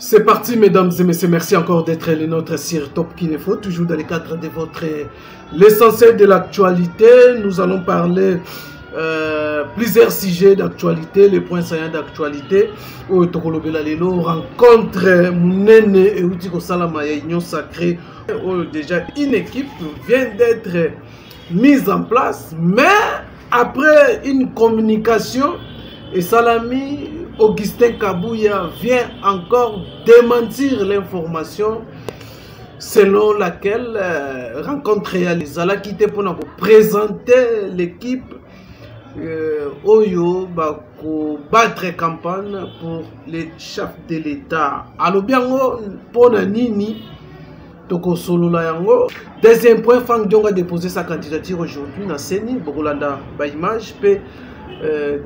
C'est parti, mesdames et messieurs. Merci encore d'être les nôtres sur Top Kinefo, toujours dans le cadre de votre l'essentiel de l'actualité. Nous allons parler plusieurs sujets d'actualité, les points saillants d'actualité. Rencontre Mounene et Outiko Salama et Union Sacrée. Déjà, une équipe vient d'être mise en place, mais après une communication, et Salami Augustin Kabouya vient encore démentir l'information selon laquelle rencontre réalisée. Elle a quitté pour nous présenter l'équipe Oyo pour battre campagne pour les chefs de l'État. Alors bien, pour Nini, Toko Solola Yango. Deuxième point, Franck Dionga a déposé sa candidature aujourd'hui dans Seni, Bokolanda, Baimage,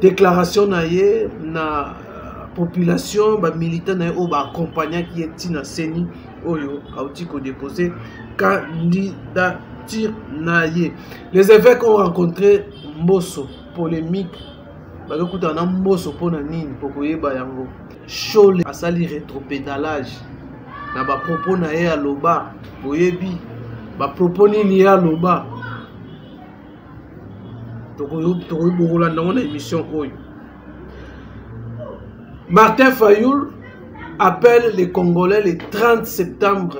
déclaration naie na population ba militant na o ba accompagnant qui est na Seni Oyo a déposé candidature naie. Les évêques ont rencontré Mosso, polémique ba kuta na Mosso pona nini pokoyeba yango. Chole asali rétropédalage na ba propos na ye aloba boyebi ba propos nini ya aloba dans l'émission. Martin Fayoul appelle les Congolais le 30 septembre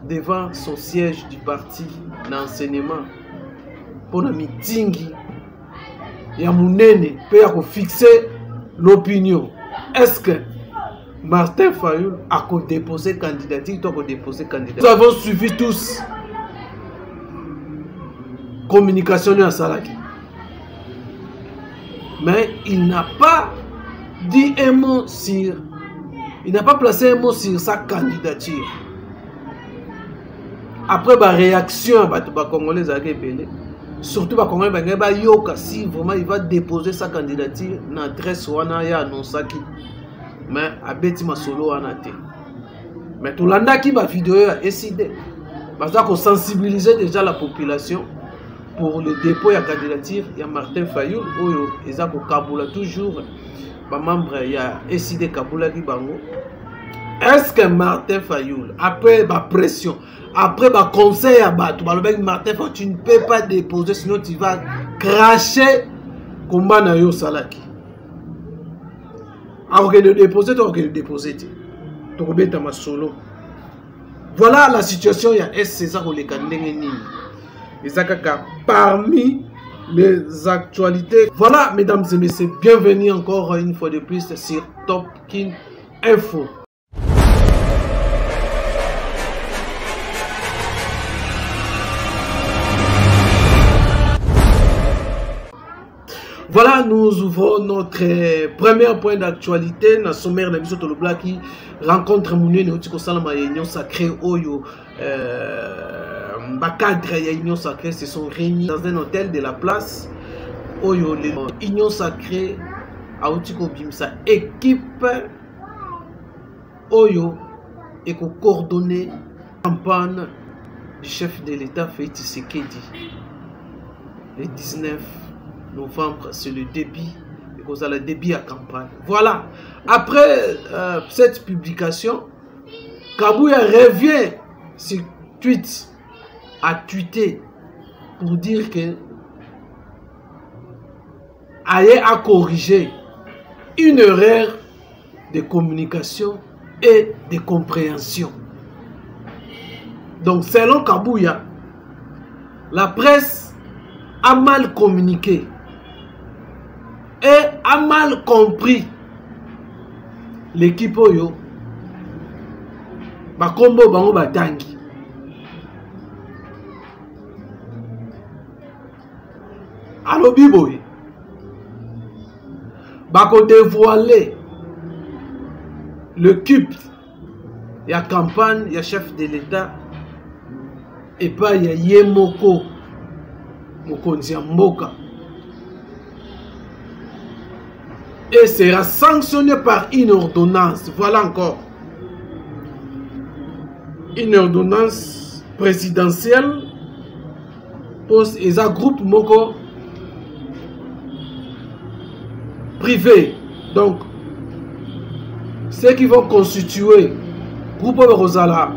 devant son siège du parti d'enseignement pour la meeting. Il y a Mounene pour fixer l'opinion. Est-ce que Martin Fayoul a déposé candidature? Nous avons suivi tous communication à Salaki. Mais il n'a pas dit un mot sur... Il n'a pas placé un mot sur sa candidature. Après la réaction, les Congolais ont été surtout les Congolais ont dit si vraiment il va déposer sa candidature, l'adresse wana ya annoncé. Mais Abeti Masolo en a été. Mais tout le monde qui va vidéo a décidé. Parce qu'on sensibiliser déjà la population pour le dépôt de la candidature. Il y a Martin Fayoul, il y a Kaboula toujours. Les membres, il y a décidé Kaboula qui bango. Est-ce que Martin Fayoul, après la pression, après le conseil à battre, Martin Fayoul, tu ne peux pas déposer, sinon tu vas cracher combat na yo Salaki. Alors que de déposer, tu vas déposer. Tu vas mettre ma solo. Voilà la situation, il y a César ou les Kandengeni. Parmi les actualités. Voilà, mesdames et messieurs, bienvenue encore une fois de plus sur Top Kin Info. Voilà, nous ouvrons notre premier point d'actualité. Dans le sommaire de l'émission Tolobla qui rencontre Mounene Outiko Salama et Union Sacrée Oyo. Cadre et Union Sacrée se sont réunis dans un hôtel de la place Oyo. Union Sacrée a Outiko Bimsa équipe Oyo et coordonner la campagne du chef de l'État Félix Tshisekedi. Le 19 novembre, c'est le début, parce que le début à campagne. Voilà. Après cette publication, Kabouya revient sur tweet à tweeter pour dire que Aye a corrigé une erreur de communication et de compréhension. Donc selon Kabouya, la presse a mal communiqué et a mal compris l'équipe Oyo Bakombo Bango Batangi. Alors Biboy Bako dévoiler le culte. Il y a campagne, il y a chef de l'État et pas il y a Yemoko Mokonzi Mboka. Et sera sanctionné par une ordonnance. Voilà encore. Une ordonnance présidentielle pour un groupe Moko privé. Donc, ceux qui vont constituer groupe Rosala,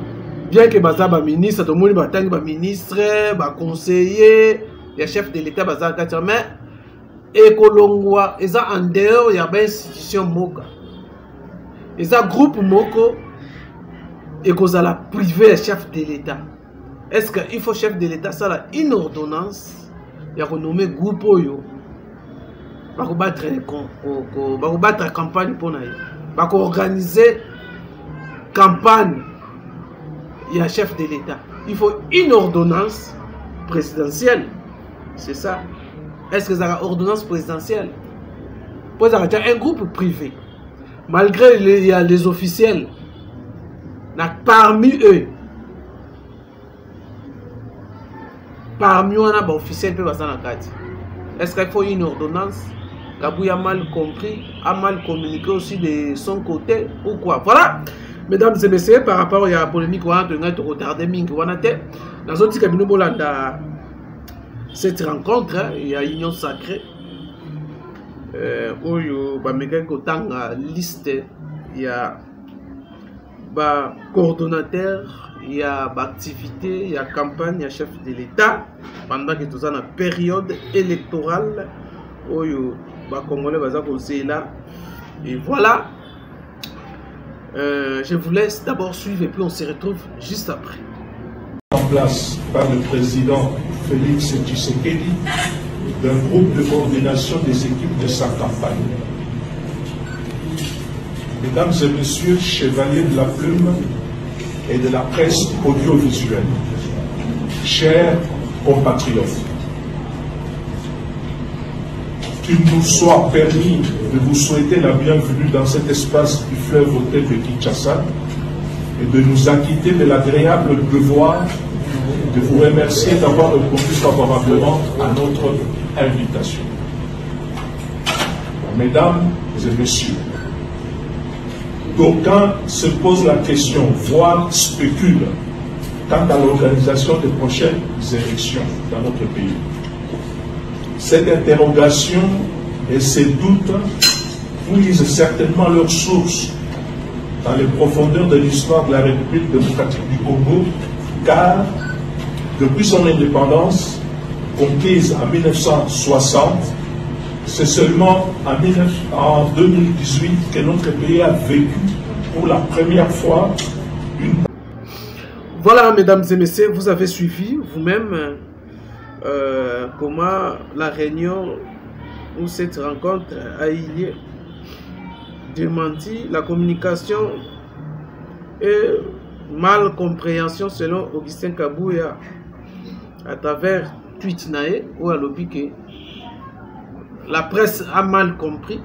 bien que baza ba ministre, tout le monde batangi ba ministre, ba conseiller, les chefs de l'État baza katia, mais ekolongwa eza en dehors ya ba institution moka. Eza groupe moko ekozala privé chef de l'État. Est-ce qu'il faut chef de l'État ça là une ordonnance ya renommer groupe oyo ba ko battre campagne pour na ba ko organiser campagne. Il y a chef de l'État. Il faut une ordonnance présidentielle. C'est ça. Est-ce que ça a une ordonnance présidentielle? Pour ça, un groupe privé. Malgré il y a les officiels. Parmi eux. Parmi eux, on a des officiels qui peuvent est-ce qu'il faut une ordonnance? Kabou a mal compris, a mal communiqué aussi de son côté ou quoi? Voilà. Mesdames et messieurs, par rapport à la polémique, on a retardé Ming, on a été dans un petit cabinet Bolanda. Cette rencontre, il y a une union sacrée. Où il y a une liste, il y a un coordonnateur, il y a une activité, il y a une campagne, il y a un chef de l'État. Pendant que tout ça, dans période électorale, où il y a Congolais qui sont là. Et voilà. Je vous laisse d'abord suivre et puis on se retrouve juste après. En place par le président Félix Tshisekedi d'un groupe de coordination des équipes de sa campagne. Mesdames et messieurs, chevaliers de la plume et de la presse audiovisuelle, chers compatriotes, qu'il nous soit permis de vous souhaiter la bienvenue dans cet espace du fleuve hôtel de Kinshasa et de nous acquitter de l'agréable devoir de vous remercier d'avoir répondu favorablement à notre invitation. Mesdames et messieurs, d'aucuns se posent la question, voire spéculent, quant à l'organisation des prochaines élections dans notre pays. Cette interrogation et ces doutes puisent certainement leurs sources dans les profondeurs de l'histoire de la République démocratique du Congo, car depuis son indépendance, conquise en 1960, c'est seulement en 2018 que notre pays a vécu pour la première fois une... Voilà, mesdames et messieurs, vous avez suivi vous-même comment la réunion ou cette rencontre a eu démenti la communication et mal compréhension selon Augustin Kabouya à travers tweet nae ou à l'opique. La presse a mal compris,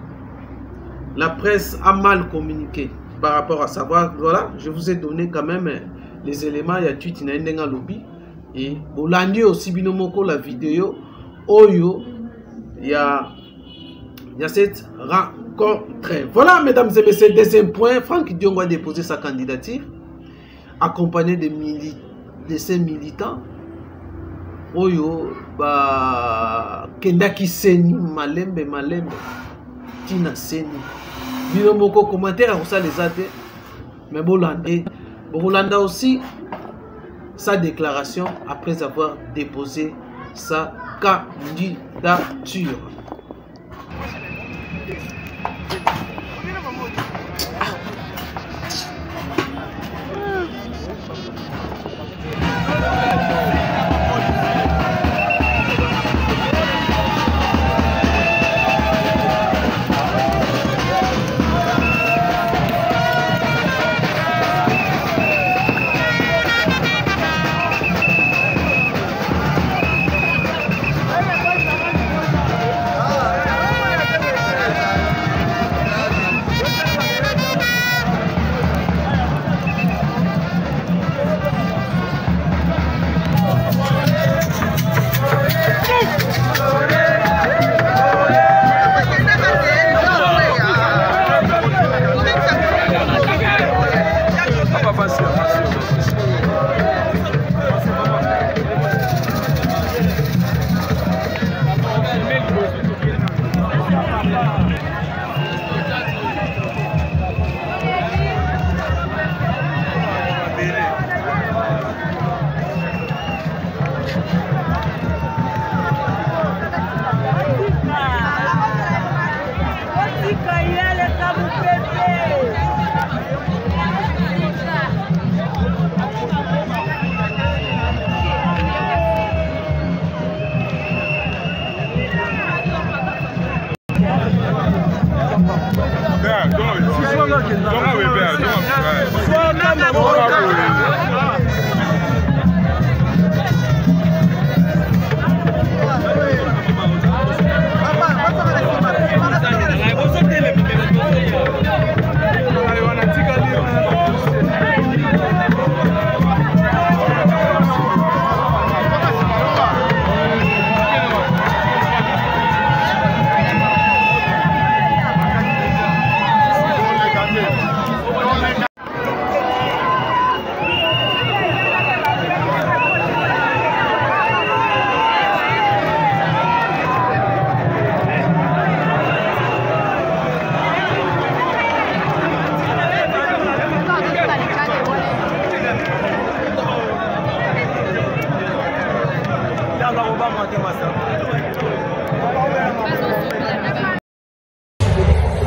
la presse a mal communiqué par rapport à savoir. Voilà, je vous ai donné quand même les éléments. Il y a tweet nae ndenga lobby et Bolandi aussi binomoko la vidéo oyo il y a cette rencontre. Voilà, mesdames et messieurs, deuxième point, Franck Diongo a déposé sa candidature accompagné de ses militants. Oyo ba kendaki seni malembe tina seni bino moko commentaire à ça les athées mais Bolanda aussi sa déclaration après avoir déposé sa candidature.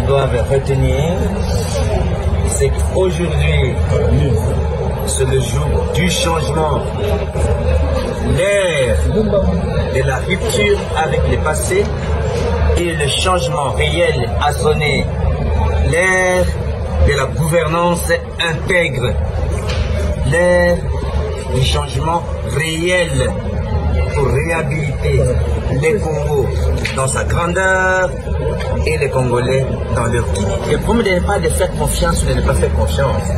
Doivent retenir, c'est qu'aujourd'hui, c'est le jour du changement, l'ère de la rupture avec le passé et le changement réel a sonné, l'ère de la gouvernance intègre, l'ère du changement réel pour réhabiliter les Congos dans sa grandeur et les Congolais dans leur dignité. Le problème n'est pas de faire confiance ou de ne pas faire confiance.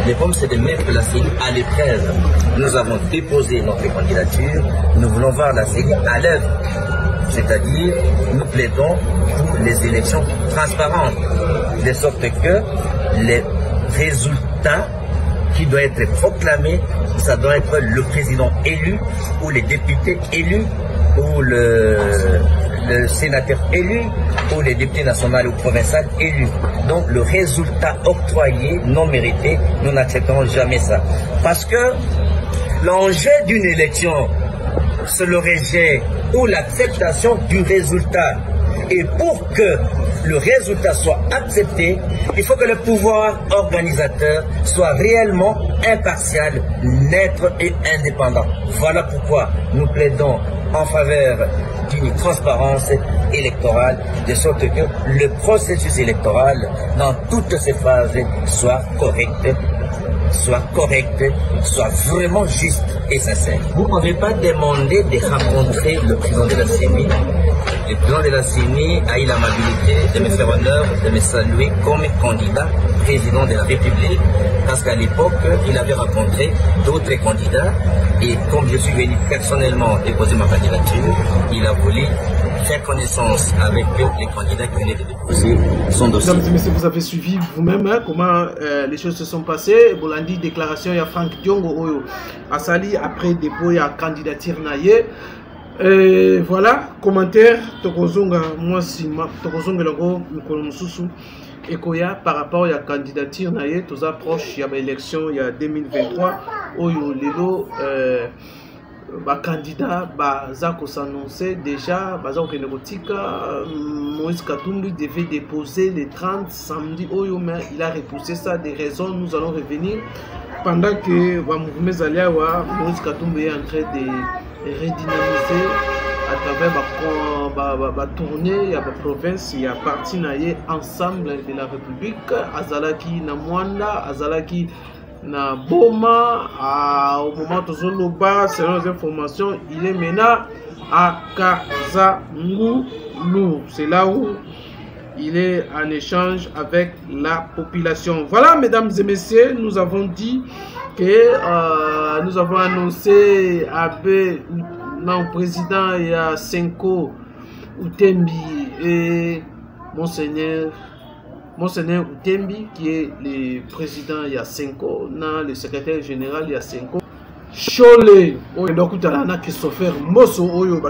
Le problème, c'est de mettre la CENI à l'épreuve. Nous avons déposé notre candidature, nous voulons voir la CENI à l'œuvre. C'est-à-dire, nous plaidons pour les élections transparentes, de sorte que les résultats qui doivent être proclamés, ça doit être le président élu ou les députés élus ou le sénateur élu ou les députés nationaux ou provinciaux élus. Donc le résultat octroyé, non mérité, nous n'accepterons jamais ça. Parce que l'enjeu d'une élection, c'est le rejet ou l'acceptation du résultat. Et pour que le résultat soit accepté, il faut que le pouvoir organisateur soit réellement impartial, neutre et indépendant. Voilà pourquoi nous plaidons en faveur d'une transparence électorale, de sorte que le processus électoral, dans toutes ses phases, soit correct, soit vraiment juste et sincère. Vous ne pouvez pas demander de rencontrer le président de la CENI. Le président de la CENI a eu l'amabilité de me faire honneur, de me saluer comme candidat président de la République, parce qu'à l'époque, il avait rencontré d'autres candidats, et comme je suis venu personnellement déposer ma candidature, il a voulu faire connaissance avec les candidats qui venaient de déposer son dossier. Mesdames et messieurs, vous avez suivi vous-même comment les choses se sont passées. Bolandi, déclaration, il y a Frank Diongo Oyo, Asali, après dépôt, il y a candidature naïe. Et voilà, commentaire, Tokozonga, moi si Tokozonga Logo, Nkolomususu, Ekoya, par rapport à la candidature naïe, tous approches, il y a l'élection, il y a 2023, Oyo Lelo, candidat Zako s'annonçait déjà, Zako Kenerotika, Moïse Katumbi devait déposer les 30 samedi, Oyo, mais il a repoussé ça, des raisons, nous allons revenir, pendant que Moïse Katumbi est en train de redynamiser à travers la tournée, il y a la province, il y a parti ensemble de la République, Azalaki na Mwanda, Azalaki na Boma, au moment où Zoloba, selon les informations, il est maintenant à Kazangulu. C'est là où il est en échange avec la population. Voilà, mesdames et messieurs, nous avons dit que nous avons annoncé non, président il y a Senko Utembi et Monseigneur Utembi qui est le président il y a Senko, le secrétaire général il y a Senko Chole. Donc tu as Christopher Mosso Oyo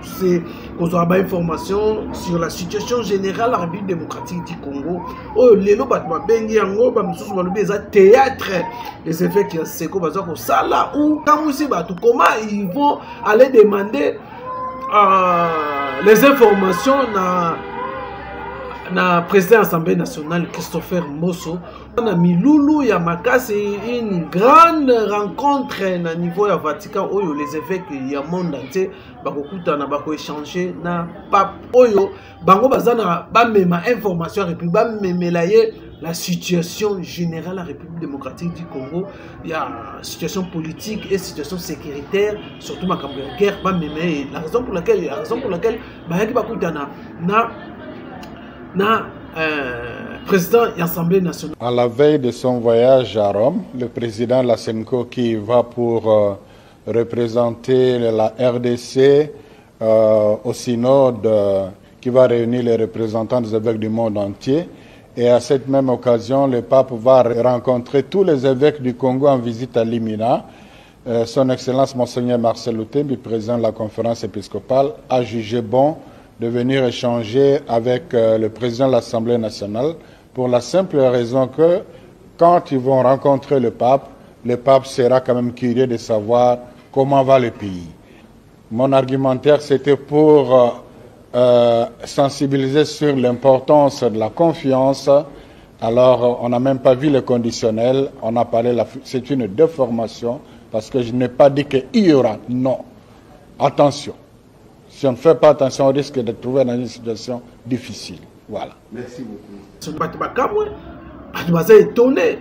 c'est qu'on soit information sur la situation générale de la République démocratique du Congo. Oh lelo batma bengi yango ba misusu balobi eza théâtre les effets qui Seko baza ko sala ou quand aussi batu comment ils vont aller demander les informations na président de l'Assemblée nationale Christopher Mosso. On a mis Loulou Yamaka, c'est une grande rencontre na niveau ya Vatican Oyo, les évêques il y a monde entier bakokuta na bako échanger na pape Oyo bango bazana ba mema information et puis ba memelaye la situation générale de la République démocratique du Congo. Il y a situation politique et situation sécuritaire, surtout ma guerre, la raison pour laquelle président de l'Assemblée nationale. À la veille de son voyage à Rome, le président Lassenko qui va pour représenter la RDC au synode qui va réunir les représentants des évêques du monde entier. Et à cette même occasion, le pape va rencontrer tous les évêques du Congo en visite à Limina. Son Excellence Monseigneur Marcel Lutembi, président de la conférence épiscopale, a jugé bon de venir échanger avec le président de l'Assemblée nationale pour la simple raison que quand ils vont rencontrer le pape sera quand même curieux de savoir comment va le pays. Mon argumentaire, c'était pour sensibiliser sur l'importance de la confiance. Alors, on n'a même pas vu le conditionnel, on a parlé, c'est une déformation, parce que je n'ai pas dit qu'il y aura, non. Attention. Si on ne fait pas attention, on risque de trouver dans une situation difficile. Voilà. Merci beaucoup. Je suis étonné.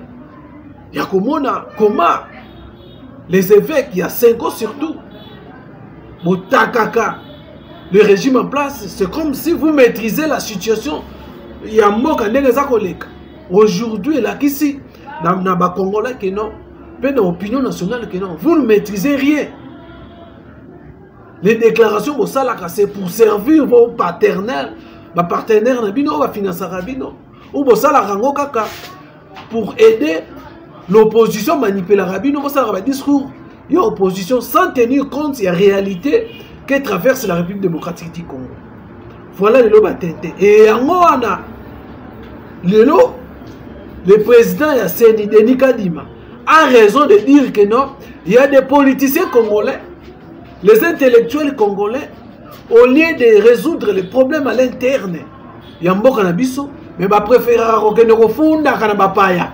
Il y a comment les évêques, il y a 5 ans surtout, le régime en place, c'est comme si vous maîtrisez la situation. Il y a un mot qui est aujourd'hui, là, ici, dans le Congolais, que non, dans l'opinion nationale, que non, vous ne maîtrisez rien. Les déclarations, c'est pour servir vos partenaires, vos financeurs, ou pour aider l'opposition à manipuler le discours. Il y a opposition sans tenir compte de la réalité que traverse la République démocratique du Congo. Voilà le batente. Et en Moana, le président Yasseni Denis Kadima a raison de dire que non, il y a des politiciens congolais, les intellectuels congolais, au lieu de résoudre les problèmes à l'interne, il y a un bon canabiso, mais va préférer que nous refondons Kanabapaya.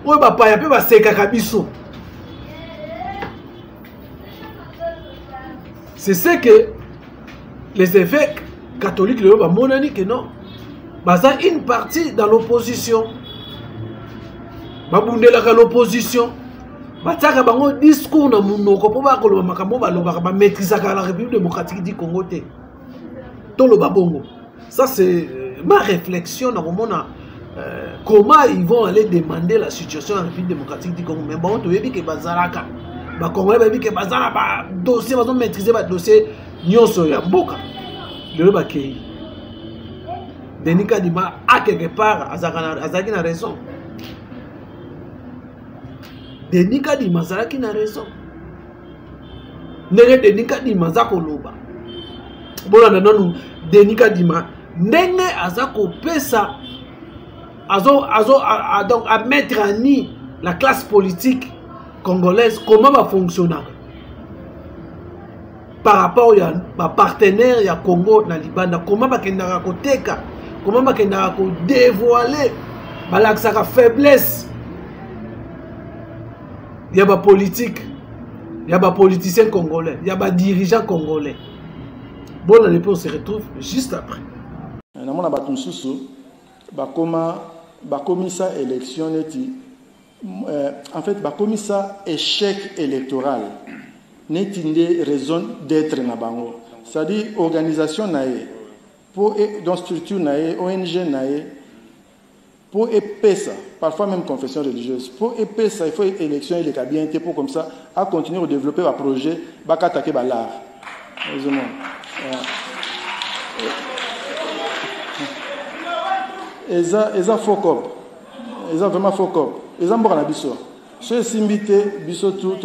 Ou Bapaya peut passer Kakabiso. C'est ce que les évêques catholiques le monani que non. Baza une partie dans l'opposition. Babundela ka l'opposition. Bataka bango discours na munoko po ba koloba makambo ba loba ba maîtriser la République démocratique du Congo te. To lo babongo. Ça c'est ma réflexion na komona comment ils vont aller demander la situation en République démocratique du Congo. Mais bon, tu veux que bazaraka ba Congolais ba que bazara ba dossier ba maîtriser ba dossier nyonso ya mboka. Le ba kei. Denis Kadima a quelque part azaki na raison. Denis Kadima azaki na raison. Ndenge Denis Kadima azako loba. Bona nanu Denis Kadima ndenge azako pesa donc à mettre en nid la classe politique congolaise, comment va fonctionner par rapport à partenaire ya Congo na Libanda, comment va kendaka koteka, comment va kendaka ko dévoiler balakisaka faiblesse ya ba politique, ya ba politicien congolais, ya ba dirigeant congolais. Bon, la réponse se retrouve juste après. Namona batumsusu bakomisa élection neti en fait bakomisa échec électoral neti nde raison d'être na bango, c'est-à-dire organisation nae pour dans structure nae ONG nae pour épesa parfois même confession religieuse pour épesa il faut élection il est bien pour comme ça à continuer à développer un projet bakatake balar heureusement eza focop eza vraiment focop eza mboka na biso so simbité biso tout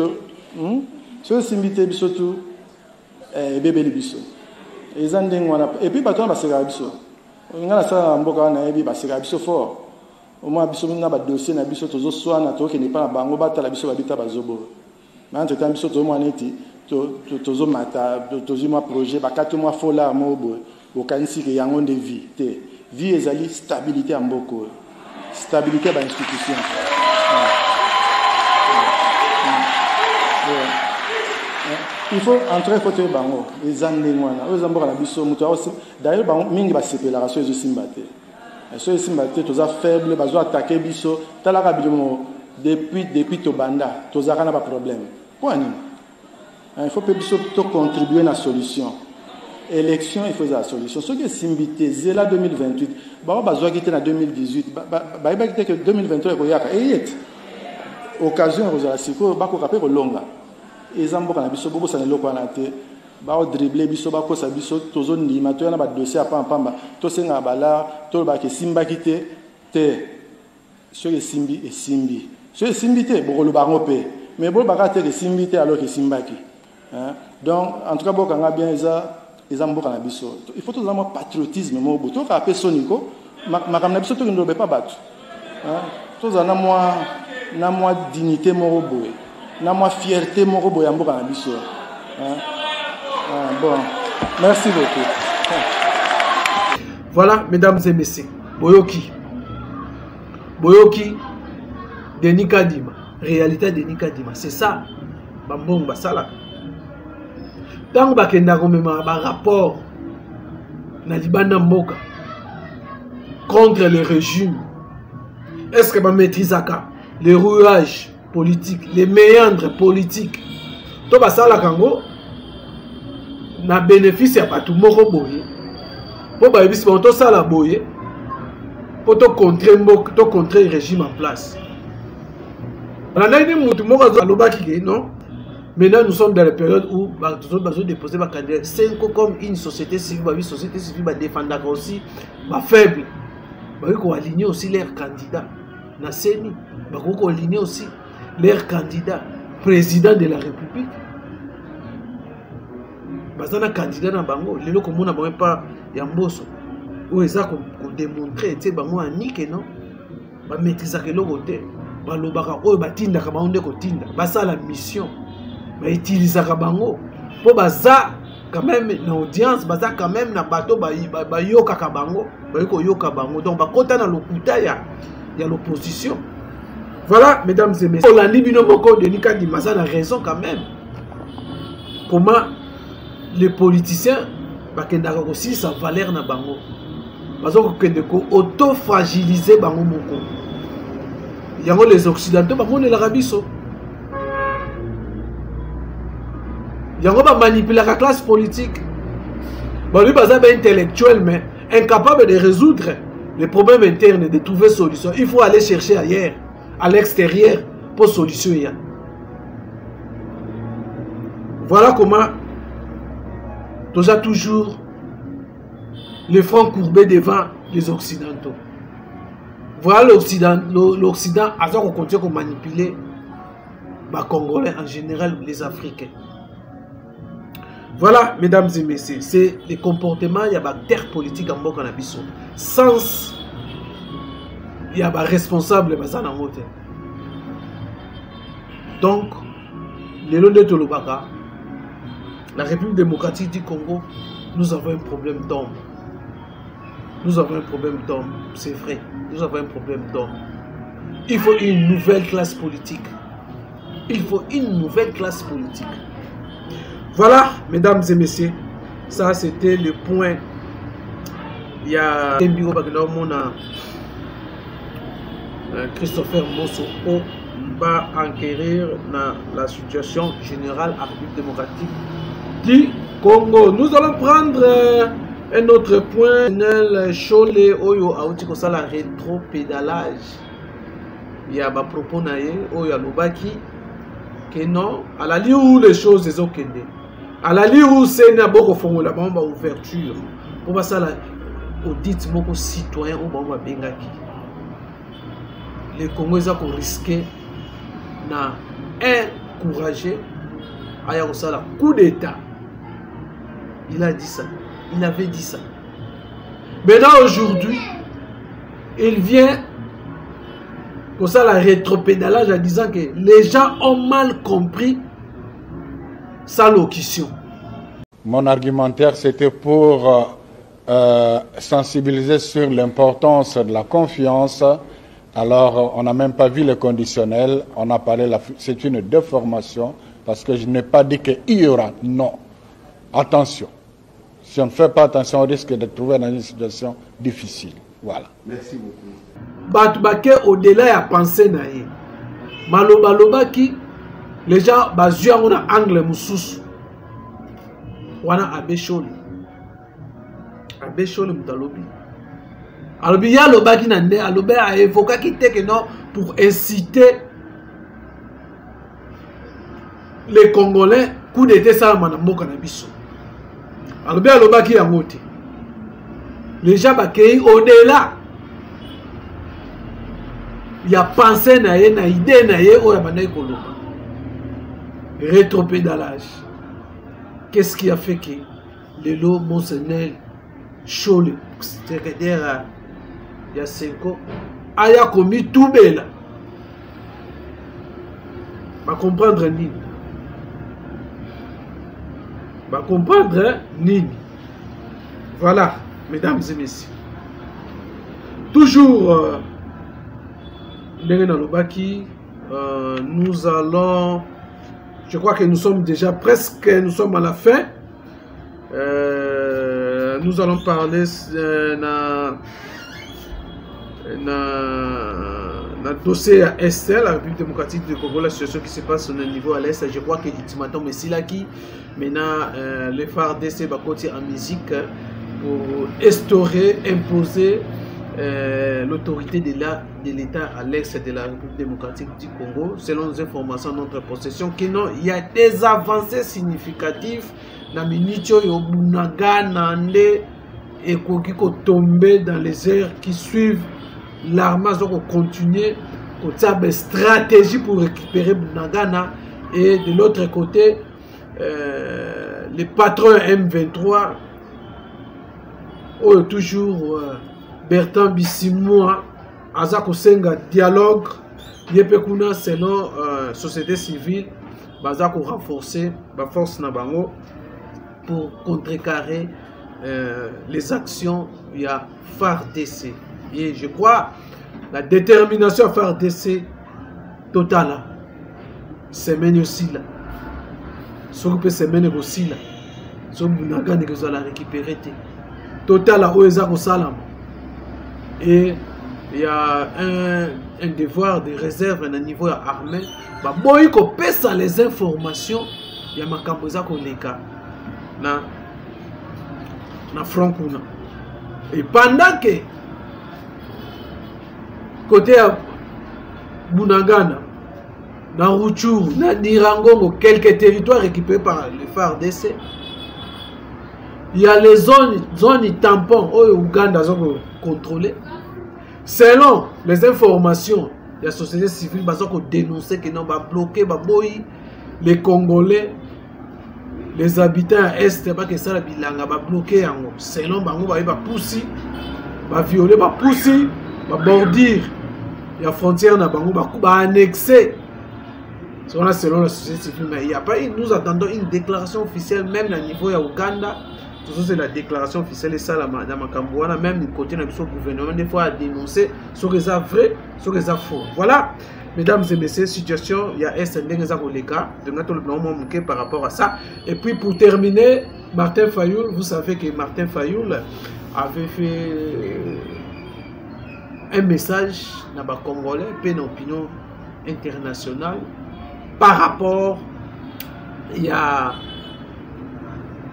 so simbité biso tout ebebeli biso eza ndenge wana et puis bato na baseka biso ngana sa mboka na yebi baseka biso fort au moins biso na ba dossier na biso tozo swana to ke ne pas bango batala biso babita bazobo mais entre temps biso to mo neti tozo mata tozo ma projet ba 4 mois fola mobo au kanisi ke yango de vie te vie ezali stabilité en mboko stabilité ba institution il faut entrer côté bango les andengwana aux amboka na biso muto d'ailleurs bango mingi ba séparation ezo simbate ceux qui sont faibles, ils ont attaqué biso. Depuis Tobanda, ils ont pas de problème. Il faut que nous contribuer à la solution. Élection, il faut la solution. Ce qui est invité, c'est la 2028. Bah, besoin quitter en 2018. Bah, il que 2023 il y a occasion à siko ba ko rapper longa. Ezambo kana biso boko sana loko na te. Ba o dribbler biso ba ko sa biso tozo ndima to na ba dossier pa pamba. To senga bala to ba ke simba kite te. Ce qui simbi et simbi. Ce qui simbi te boko lo ba ngopé. Mais bo ba ka te simbi te alors que simba ki. Hein? Donc en tout cas boko nga bien ça. Il faut tout le patriotisme. Il faut tout le soniko. Je suis ne pas battre. Tout le monde dignité, fierté. Bon, merci beaucoup. Voilà, mesdames et messieurs. Boyoki. Denis Kadima. Réalité de Denis Kadima. C'est ça. Bambong Basala. Tant que nous avons un rapport contre le régime, est-ce que nous maîtrisons les rouages politiques, les méandres politiques? Tout ça, na bénéfice à tout le monde. Pour tout ça, pour contrer le régime en place. Non? Maintenant, nous sommes dans la période où nous avons besoin de déposer ma candidature. C'est comme une société civile, va défendre aussi faible. Il faut aligner aussi leurs candidats. Il faut aligner aussi leurs candidats président de la République. Parce que les candidats dans Bango, les gens ne sont pas Yamboso. Où ils ont démontré que Bango a niqué, non? Ils maîtrisent le côté. Ils ont la mission. Mais utiliser bango pour baza quand même na audience baza quand même na bateau ba yoka kabango ba yoka bango donc ba kota na lokuta ya l'opposition. Voilà mesdames et messieurs, Olandi bino moko de Denis Kadima a raison quand même. Comment les politiciens ba kendaka aussi sa valeur na bango parce que ko auto fragiliser bango moko. Yango les occidentaux bango ne l'Arabie so. Il y a manipuler la classe politique. Bon, lui, il est intellectuel, mais incapable de résoudre les problèmes internes, de trouver solution. Il faut aller chercher ailleurs, à l'extérieur, pour solutionner. Voilà comment tu as toujours les francs courbés devant les Occidentaux. Voilà l'Occident, à ça qu'on continue à manipuler les Congolais en général, les Africains. Voilà, mesdames et messieurs, c'est les comportements, il y a des terres politiques en Bokanabiso. Sans, il y a des responsables en moté. Donc, les lois de Tolobaka, la République démocratique du Congo, nous avons un problème d'homme. Nous avons un problème d'homme, c'est vrai. Nous avons un problème d'homme. Il faut une nouvelle classe politique. Il faut une nouvelle classe politique. Voilà, mesdames et messieurs, ça c'était le point. Il y a un bureau Christopher Mosso va enquérir dans la situation générale en République démocratique du Congo. Nous allons prendre un autre point. Le Cholet Oyo Aotiko Sala rétro-pédalage. Il y a un propos naïe, Oyo Alubaki, que non, à la lieu où les choses sont okende. À la lieu où c'est une ouverture. Pour passer à l'audit, mon citoyen ou mon bengaki. Les Congolais ont risqué d'encourager à y avoir un coup d'État. Il a dit ça. Il avait dit ça. Maintenant, aujourd'hui, il vient comme ça la rétropédalage en disant que les gens ont mal compris sa locution. Mon argumentaire, c'était pour sensibiliser sur l'importance de la confiance. Alors, on n'a même pas vu le conditionnel. On a parlé, c'est une déformation, parce que je n'ai pas dit qu'il y aura. Non. Attention. Si on ne fait pas attention, on risque de trouver dans une situation difficile. Voilà. Merci beaucoup. Bato bake au-delà ya pensée na ye. Maloba loba ki les gens bazui yango na angle mususu. Wana abesholi. Abesholi mutalobi. Alobi ya loba ki na nde alobi a évoqué ki te que non pour inciter les Congolais coup d'état ça na mboka na biso. Alobi aloba ki yango te. Les gens bakei au-delà. Il y a pensé na ye na idée na ye oya bana ekoloba. Rétropédalage. Qu'est-ce qui a fait que Lelo Monseigneur Chole, secrétaire ya Senko, aya commis tout bela. Va comprendre nini. Va comprendre nini. Voilà, mesdames et messieurs. Toujours nous allons, je crois que nous sommes déjà presque, nous sommes à la fin. Nous allons parler dans dossier à Estelle, la République démocratique du Congo, la situation qui se passe au niveau à l'Est. Je crois que l'ultimatum est là qui maintenant les FARDC va continuer en musique pour instaurer, imposer l'autorité de l'État à l'Est de la République démocratique du Congo. Selon les informations de notre possession, il y a des avancées significatives dans le Minitio et au Bunaga, Nande et Kokiko tomber dans les heures qui suivent. L'armée va continuer à une stratégie pour récupérer Bunagana et de l'autre côté, les patrons M23 ont toujours Bertrand Bissimoa Azako Senga dialogue Yepekuna selon société civile Bazako renforcer la force Nabango pour contrecarrer les actions via FARDC. Et je crois la détermination FARDC totale semaine aussi là. Ce que semaine aussi là. Ce que vous n'avez pas la récupérer. Total à Oezako Salam. Et il y a un devoir de réserve à un niveau armé. Boy ko pesa les informations. Il y a ma kamboza koleka na front kuna. Et pendant que côté à Bunagana, dans Ruchuru, dans Nirangongo, quelques territoires récupérés par les FARDC, il y a les zones tampons où Ouganda est contrôlée. Selon les informations de la société civile, ils ont dénoncé qu'ils ont bloqué les Congolais, les habitants à Est, que ça a bloqué. Selon ils ont poussé, violé, poussé, bordure. Il y a frontière na bango ba annexé. Selon la société civile, mais il y a pas eu, nous attendons une déclaration officielle même au niveau de Ouganda. Tout ça c'est la déclaration officielle et ça la Makambouana même du côté de notre gouvernement des fois à dénoncer ce que ça vrai, ce que ça faux. Voilà, mesdames et messieurs, situation il y a les cas de notre manqué par rapport à ça. Et puis pour terminer, Martin Fayoul, vous savez que Martin Fayoul avait fait un message dans les Congolais, puis une opinion internationale par rapport à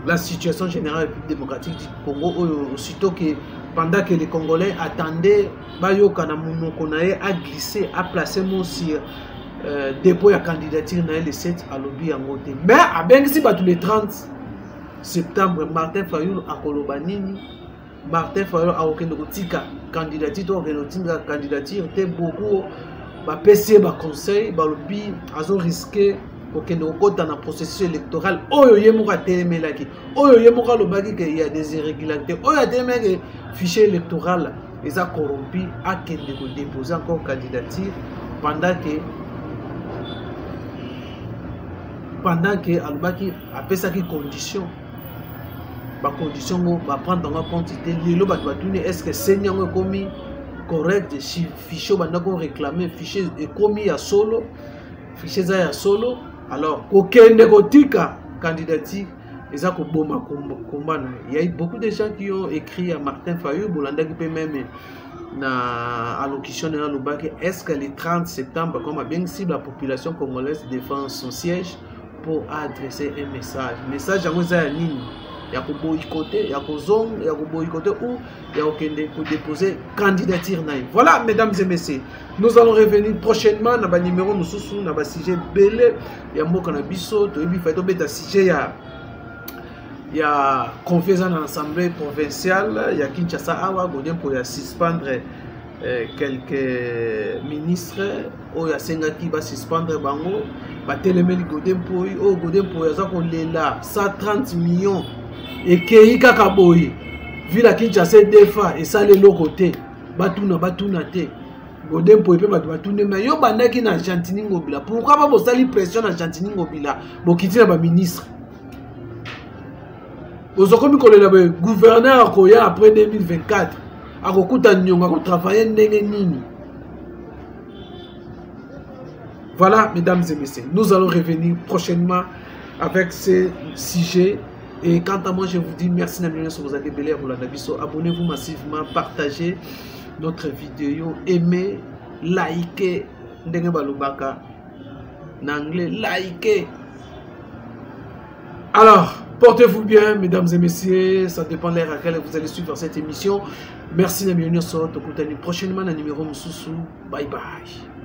la situation générale de la République démocratique du Congo. Aussitôt que pendant que les Congolais attendaient, Bayoka Namunokonae a glissé, a placé mon sur dépôt de candidature dans le 7 à l'Obi en côté. Mais à Bengsi, tous les 30 septembre, Martin Fayoul a Kolobanini. Martin Fayoul a aucun candidature, candidature, était beaucoup, PC, conseil, lobby, a risqué aucun dans le processus électoral. Il y a des irrégularités, il y a des fichiers électoraux, ils ont corrompu, à déposer encore candidature pendant que Albaki a fait sa condition. Condition va prendre en compte est-ce que c'est commis correct fichier réclamé fichier est commis à solo fichier à solo alors aucun négotique candidature Il y a eu beaucoup de gens qui ont écrit à Martin Fayou, Bolanda qui peut même na allocution de Lubaki, est-ce que le 30 septembre, comme a bien cible, la population congolaise défend son siège pour adresser un message. Message à Mozanine. Il y a boycotter, il y a boycotter ou il y a déposer candidature. Voilà, mesdames et messieurs, nous allons revenir prochainement dans le numéro nous sous dans le sujet belé. Il y a un mot qu'on a biso, il faut être sujet il y a confiance dans l'Assemblée provinciale, il y a Kinshasa Awa, pour suspendre quelques ministres, il y a Senga qui va suspendre Bango, Batelemeli Godem pour il y a 130 millions et Kei Kakaboyi, vu la Kinshasa Defa et ça les l'autre côté, Batuna te. Godem pour peut batuna mais yo bandaki na Argentine ngobila. Pourquoi pas bosali pression na Argentine ngobila? Bokiti na ba ministre. Ozokomi kolela ba gouverneur akoya après 2024. Akokuta nyonga ko travailler ndenge nini. Voilà, mesdames et messieurs, nous allons revenir prochainement avec ce sujet. Et quant à moi, je vous dis merci d'avoir sur vos abonnez-vous massivement, partagez notre vidéo, aimez, likez, ndenge balobaka, n'anglais, likez. Alors, portez-vous bien, mesdames et messieurs, ça dépend de l'heure à laquelle vous allez suivre cette émission. Merci d'avoir sur prochainement dans le numéro Moussoussou. Bye bye.